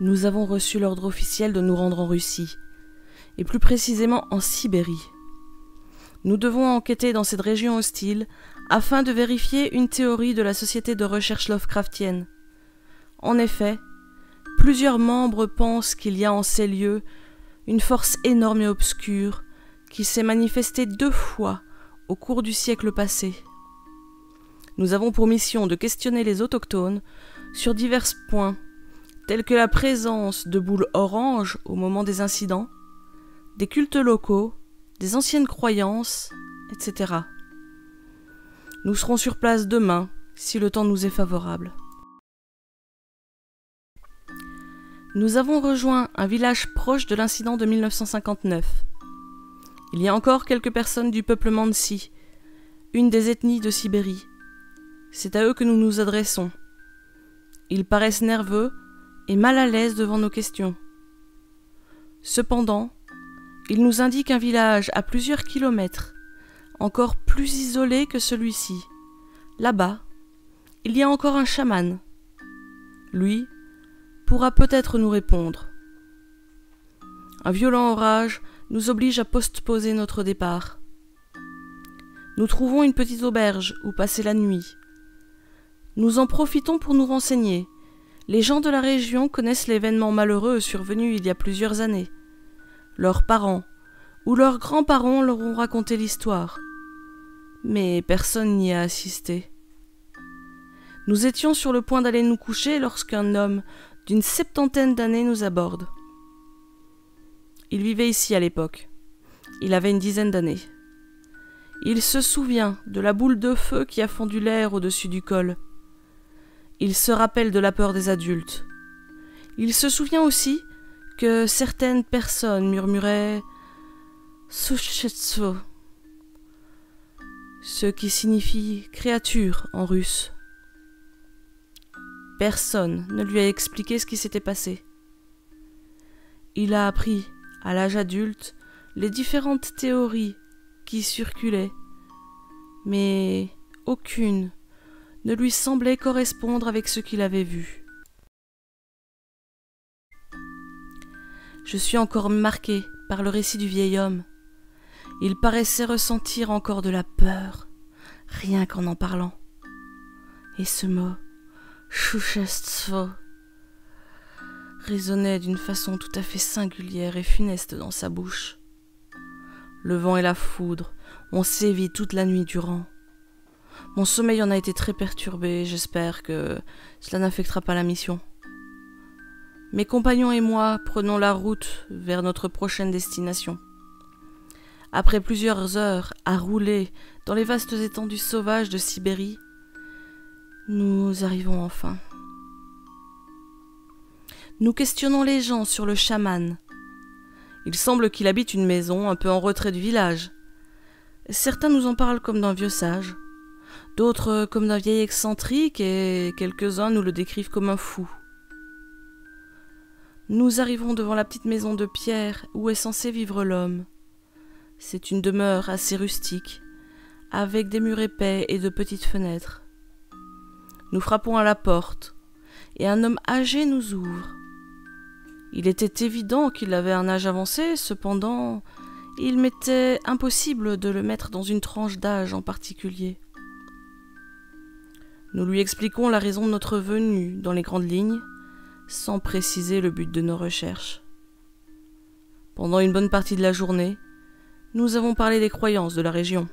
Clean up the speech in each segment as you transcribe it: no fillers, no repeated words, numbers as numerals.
Nous avons reçu l'ordre officiel de nous rendre en Russie, et plus précisément en Sibérie. Nous devons enquêter dans cette région hostile afin de vérifier une théorie de la société de recherche Lovecraftienne. En effet, plusieurs membres pensent qu'il y a en ces lieux une force énorme et obscure qui s'est manifestée 2 fois au cours du siècle passé. Nous avons pour mission de questionner les autochtones sur divers points, tels que la présence de boules oranges au moment des incidents, des cultes locaux, des anciennes croyances, etc. Nous serons sur place demain, si le temps nous est favorable. Nous avons rejoint un village proche de l'incident de 1959. Il y a encore quelques personnes du peuple Mansi, une des ethnies de Sibérie. C'est à eux que nous nous adressons. Ils paraissent nerveux et mal à l'aise devant nos questions. Cependant, ils nous indiquent un village à plusieurs kilomètres, encore plus isolé que celui-ci. Là-bas, il y a encore un chaman. Lui pourra peut-être nous répondre. Un violent orage nous oblige à postposer notre départ. Nous trouvons une petite auberge où passer la nuit. Nous en profitons pour nous renseigner. Les gens de la région connaissent l'événement malheureux survenu il y a plusieurs années. Leurs parents ou leurs grands-parents leur ont raconté l'histoire. Mais personne n'y a assisté. Nous étions sur le point d'aller nous coucher lorsqu'un homme d'une 70aine d'années nous aborde. Il vivait ici à l'époque. Il avait une 10aine d'années. Il se souvient de la boule de feu qui a fondu l'air au-dessus du col. Il se rappelle de la peur des adultes. Il se souvient aussi que certaines personnes murmuraient « Sushitsu », ce qui signifie « créature » en russe. Personne ne lui a expliqué ce qui s'était passé. Il a appris, à l'âge adulte, les différentes théories qui circulaient, mais aucune ne lui semblait correspondre avec ce qu'il avait vu. Je suis encore marqué par le récit du vieil homme. Il paraissait ressentir encore de la peur, rien qu'en en parlant. Et ce mot, Shushestvo, résonnait d'une façon tout à fait singulière et funeste dans sa bouche. Le vent et la foudre ont sévi toute la nuit durant. Mon sommeil en a été très perturbé, j'espère que cela n'affectera pas la mission. Mes compagnons et moi prenons la route vers notre prochaine destination. Après plusieurs heures à rouler dans les vastes étendues sauvages de Sibérie, nous arrivons enfin. Nous questionnons les gens sur le chaman. Il semble qu'il habite une maison un peu en retrait du village. Certains nous en parlent comme d'un vieux sage, d'autres comme d'un vieil excentrique et quelques-uns nous le décrivent comme un fou. Nous arrivons devant la petite maison de pierre où est censé vivre l'homme. C'est une demeure assez rustique, avec des murs épais et de petites fenêtres. Nous frappons à la porte, et un homme âgé nous ouvre. Il était évident qu'il avait un âge avancé, cependant, il m'était impossible de le mettre dans une tranche d'âge en particulier. Nous lui expliquons la raison de notre venue dans les grandes lignes, sans préciser le but de nos recherches. Pendant une bonne partie de la journée, nous avons parlé des croyances de la région.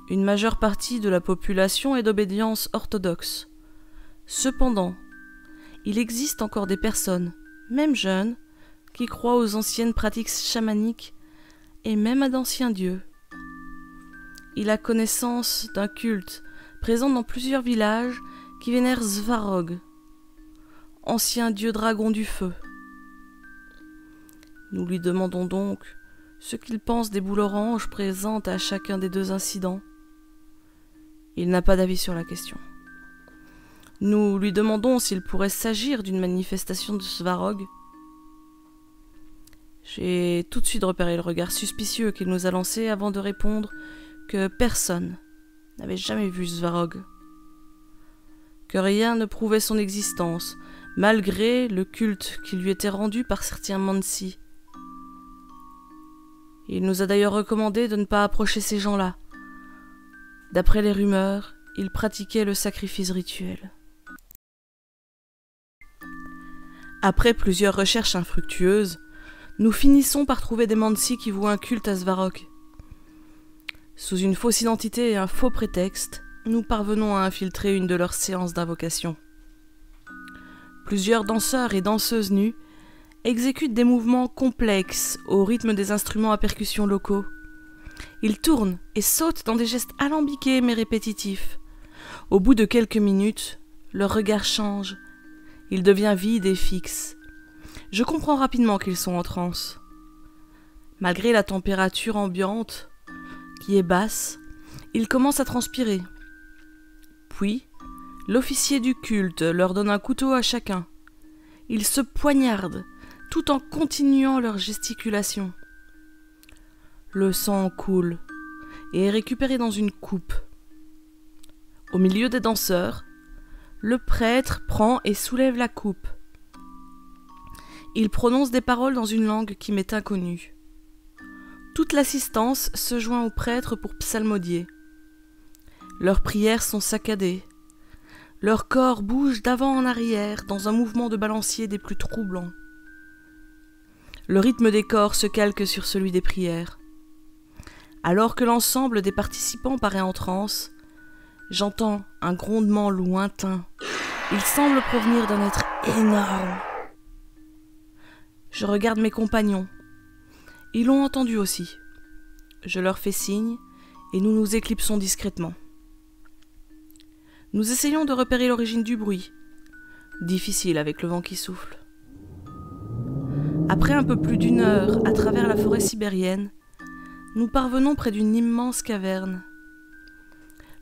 Une majeure partie de la population est d'obédience orthodoxe. Cependant, il existe encore des personnes, même jeunes, qui croient aux anciennes pratiques chamaniques et même à d'anciens dieux. Il a connaissance d'un culte présent dans plusieurs villages qui vénèrent Svarog, ancien dieu dragon du feu. Nous lui demandons donc ce qu'il pense des boules oranges présentes à chacun des 2 incidents. Il n'a pas d'avis sur la question. Nous lui demandons s'il pourrait s'agir d'une manifestation de Svarog. J'ai tout de suite repéré le regard suspicieux qu'il nous a lancé avant de répondre que personne n'avait jamais vu Svarog, que rien ne prouvait son existence, malgré le culte qui lui était rendu par certains Mansi. Il nous a d'ailleurs recommandé de ne pas approcher ces gens-là. D'après les rumeurs, ils pratiquaient le sacrifice rituel. Après plusieurs recherches infructueuses, nous finissons par trouver des Mansi qui vouent un culte à Svarog. Sous une fausse identité et un faux prétexte, nous parvenons à infiltrer une de leurs séances d'invocation. Plusieurs danseurs et danseuses nus exécutent des mouvements complexes au rythme des instruments à percussion locaux. Ils tournent et sautent dans des gestes alambiqués mais répétitifs. Au bout de quelques minutes, leur regard change. Il devient vide et fixe. Je comprends rapidement qu'ils sont en transe. Malgré la température ambiante, qui est basse, ils commencent à transpirer. Puis, l'officier du culte leur donne un couteau à chacun. Ils se poignardent, tout en continuant leur gesticulation. Le sang coule et est récupéré dans une coupe. Au milieu des danseurs, le prêtre prend et soulève la coupe. Il prononce des paroles dans une langue qui m'est inconnue. Toute l'assistance se joint au prêtre pour psalmodier. Leurs prières sont saccadées. Leur corps bouge d'avant en arrière dans un mouvement de balancier des plus troublants. Le rythme des corps se calque sur celui des prières. Alors que l'ensemble des participants paraît en transe, j'entends un grondement lointain. Il semble provenir d'un être énorme. Je regarde mes compagnons. Ils l'ont entendu aussi. Je leur fais signe et nous nous éclipsons discrètement. Nous essayons de repérer l'origine du bruit. Difficile avec le vent qui souffle. Après un peu plus d'une heure à travers la forêt sibérienne, nous parvenons près d'une immense caverne.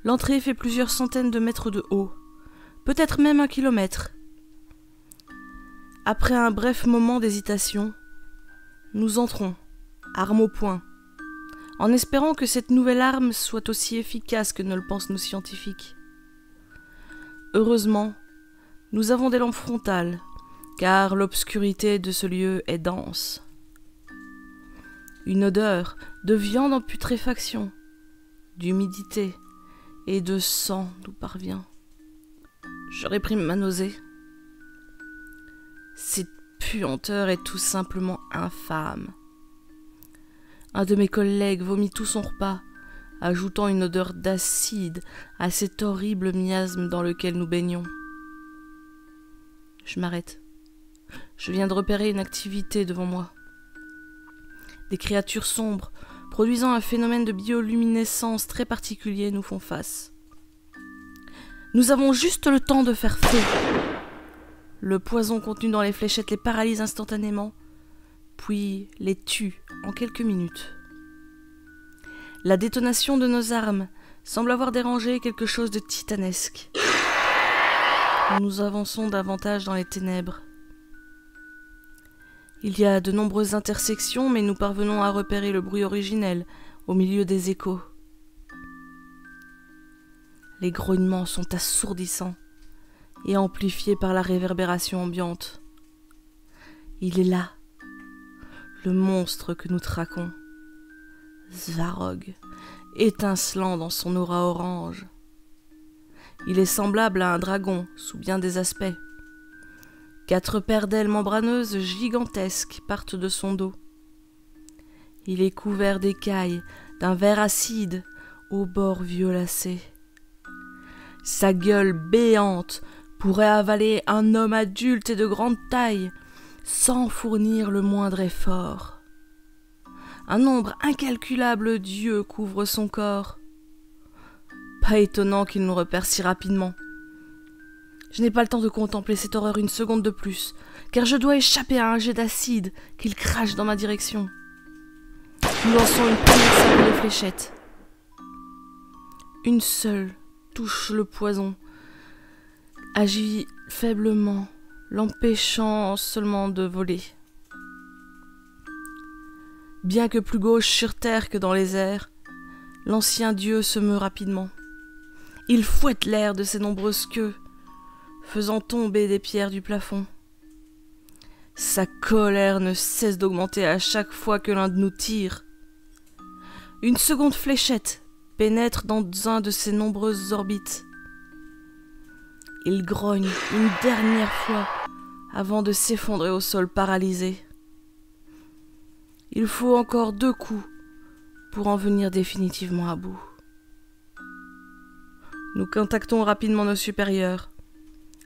L'entrée fait plusieurs centaines de mètres de haut, peut-être même 1 kilomètre. Après un bref moment d'hésitation, nous entrons, arme au poing, en espérant que cette nouvelle arme soit aussi efficace que ne le pensent nos scientifiques. Heureusement, nous avons des lampes frontales, car l'obscurité de ce lieu est dense. Une odeur de viande en putréfaction, d'humidité et de sang nous parvient. Je réprime ma nausée. Cette puanteur est tout simplement infâme. Un de mes collègues vomit tout son repas, ajoutant une odeur d'acide à cet horrible miasme dans lequel nous baignons. Je m'arrête. Je viens de repérer une activité devant moi. Des créatures sombres, produisant un phénomène de bioluminescence très particulier, nous font face. Nous avons juste le temps de faire feu. Le poison contenu dans les fléchettes les paralyse instantanément, puis les tue en quelques minutes. La détonation de nos armes semble avoir dérangé quelque chose de titanesque. Nous avançons davantage dans les ténèbres. Il y a de nombreuses intersections, mais nous parvenons à repérer le bruit originel au milieu des échos. Les grognements sont assourdissants et amplifiés par la réverbération ambiante. Il est là, le monstre que nous traquons. Svarog, étincelant dans son aura orange. Il est semblable à un dragon sous bien des aspects. 4 paires d'ailes membraneuses gigantesques partent de son dos. Il est couvert d'écailles d'un vert acide aux bords violacés. Sa gueule béante pourrait avaler un homme adulte et de grande taille sans fournir le moindre effort. Un nombre incalculable d'yeux couvre son corps. Pas étonnant qu'il nous repère si rapidement. Je n'ai pas le temps de contempler cette horreur une seconde de plus, car je dois échapper à un jet d'acide qu'il crache dans ma direction. Nous lançons une première salve de fléchettes. Une seule touche le poison, agit faiblement, l'empêchant seulement de voler. Bien que plus gauche sur terre que dans les airs, l'ancien dieu se meut rapidement. Il fouette l'air de ses nombreuses queues, faisant tomber des pierres du plafond. Sa colère ne cesse d'augmenter à chaque fois que l'un de nous tire. Une seconde fléchette pénètre dans un de ses nombreuses orbites. Il grogne une dernière fois avant de s'effondrer au sol paralysé. Il faut encore 2 coups pour en venir définitivement à bout. Nous contactons rapidement nos supérieurs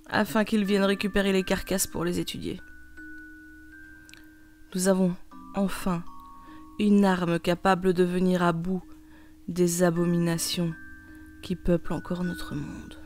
afin qu'ils viennent récupérer les carcasses pour les étudier. Nous avons enfin une arme capable de venir à bout des abominations qui peuplent encore notre monde.